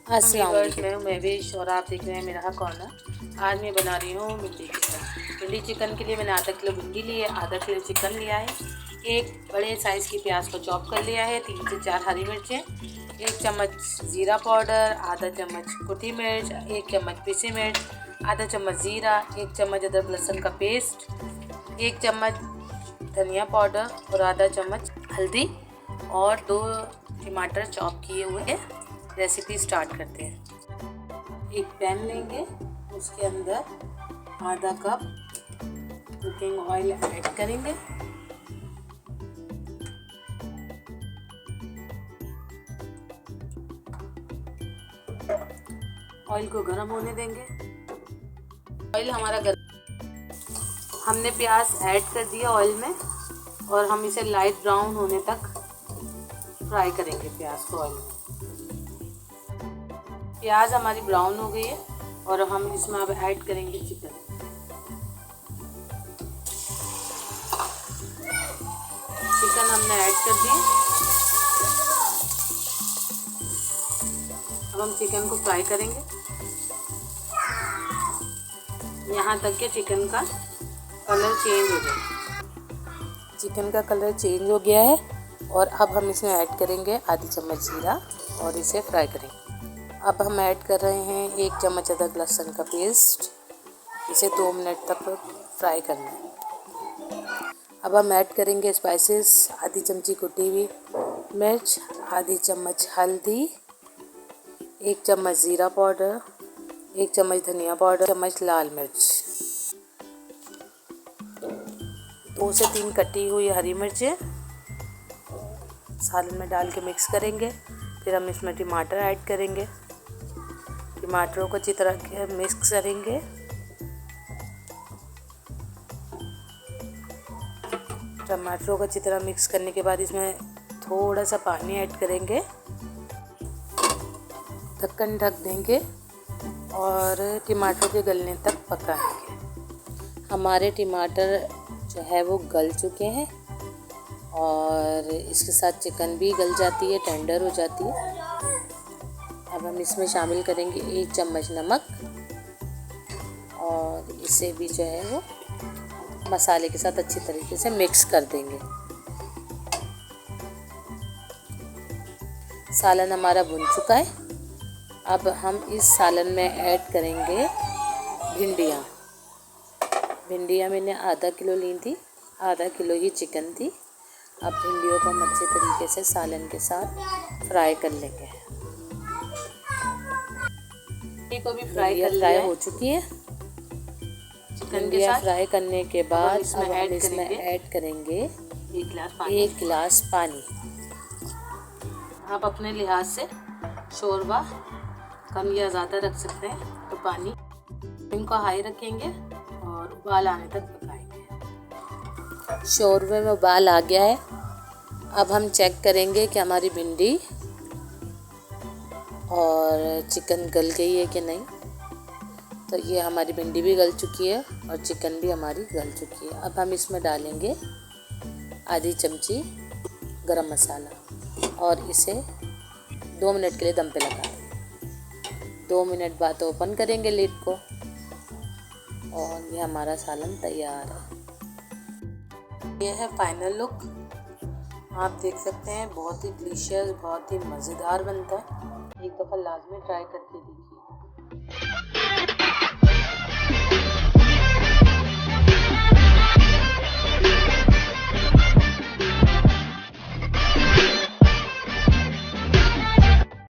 अस्सलाम व्यूअर्स, मैं हूँ महवेश और आप देख रहे हैं मेरा कॉर्नर। आज मैं बना रही हूँ भिंडी चिकन। भिंडी चिकन के लिए मैंने आधा किलो भिंडी ली है, आधा किलो चिकन लिया है, एक बड़े साइज़ की प्याज को चॉप कर लिया है, 3 से 4 हरी मिर्चें, 1 चम्मच ज़ीरा पाउडर, आधा चम्मच कुटी मिर्च, 1 चम्मच पिसी मिर्च, आधा चम्मच ज़ीरा, 1 चम्मच अदरक लहसुन का पेस्ट, 1 चम्मच धनिया पाउडर और आधा चम्मच हल्दी और 2 टमाटर चॉप किए हुए हैं। रेसिपी स्टार्ट करते हैं। एक पैन लेंगे, उसके अंदर आधा कप कुकिंग ऑयल ऐड करेंगे। ऑयल को गर्म होने देंगे। ऑयल हमारा गर्म, हमने प्याज ऐड कर दिया ऑयल में और हम इसे लाइट ब्राउन होने तक फ्राई करेंगे प्याज को ऑयल में। प्याज हमारी ब्राउन हो गई है और हम इसमें अब ऐड करेंगे चिकन। चिकन हमने ऐड कर दी। अब हम चिकन को फ्राई करेंगे यहाँ तक कि चिकन का कलर चेंज हो जाए। चिकन का कलर चेंज हो गया है और अब हम इसमें ऐड करेंगे आधी चम्मच जीरा और इसे फ्राई करेंगे। अब हम ऐड कर रहे हैं 1 चम्मच अदरक लहसुन का पेस्ट, इसे 2 मिनट तक फ्राई करना है। अब हम ऐड करेंगे स्पाइसेस, आधी चमची कुटी हुई मिर्च, आधी चम्मच हल्दी, 1 चम्मच ज़ीरा पाउडर, 1 चम्मच धनिया पाउडर, 1 चम्मच लाल मिर्च, 2 से 3 कटी हुई हरी मिर्चें सालन में डाल के मिक्स करेंगे। फिर हम इसमें टमाटर ऐड करेंगे, टमाटरों को अच्छी तरह मिक्स करेंगे। टमाटरों को अच्छी तरह मिक्स करने के बाद इसमें थोड़ा सा पानी ऐड करेंगे, ढक्कन ढक देंगे और टमाटरों के गलने तक पकाएंगे। हमारे टमाटर जो है वो गल चुके हैं और इसके साथ चिकन भी गल जाती है, टेंडर हो जाती है। अब हम इसमें शामिल करेंगे 1 चम्मच नमक और इसे भी जो है वो मसाले के साथ अच्छी तरीके से मिक्स कर देंगे। सालन हमारा भुन चुका है। अब हम इस सालन में ऐड करेंगे भिंडियाँ। भिंडियाँ मैंने आधा किलो ली थी, आधा किलो ही चिकन थी। अब भिंडियों को हम अच्छे तरीके से सालन के साथ फ्राई कर लेंगे। को भी फ्राई हो चुकी है। चिकन के साथ फ्राई करने के बाद अब हम इसमें ऐड करेंगे 1 गिलास पानी। आप अपने लिहाज से शोरबा कम या ज़्यादा रख सकते हैं। तो पानी इनको हाई रखेंगे और उबाल आने तक पकाएंगे। शोरबे में उबाल आ गया है। अब हम चेक करेंगे कि हमारी भिंडी और चिकन गल गई है कि नहीं। तो ये हमारी भिंडी भी गल चुकी है और चिकन भी हमारी गल चुकी है। अब हम इसमें डालेंगे आधी चमची गरम मसाला और इसे 2 मिनट के लिए दम पे लगा देंगे। 2 मिनट बाद ओपन करेंगे लिड को और ये हमारा सालन तैयार है। ये है फाइनल लुक। आप देख सकते हैं बहुत ही डिलीशियस, बहुत ही मज़ेदार बनता है। एक दफ़ा लाजमी ट्राई करके देखिए।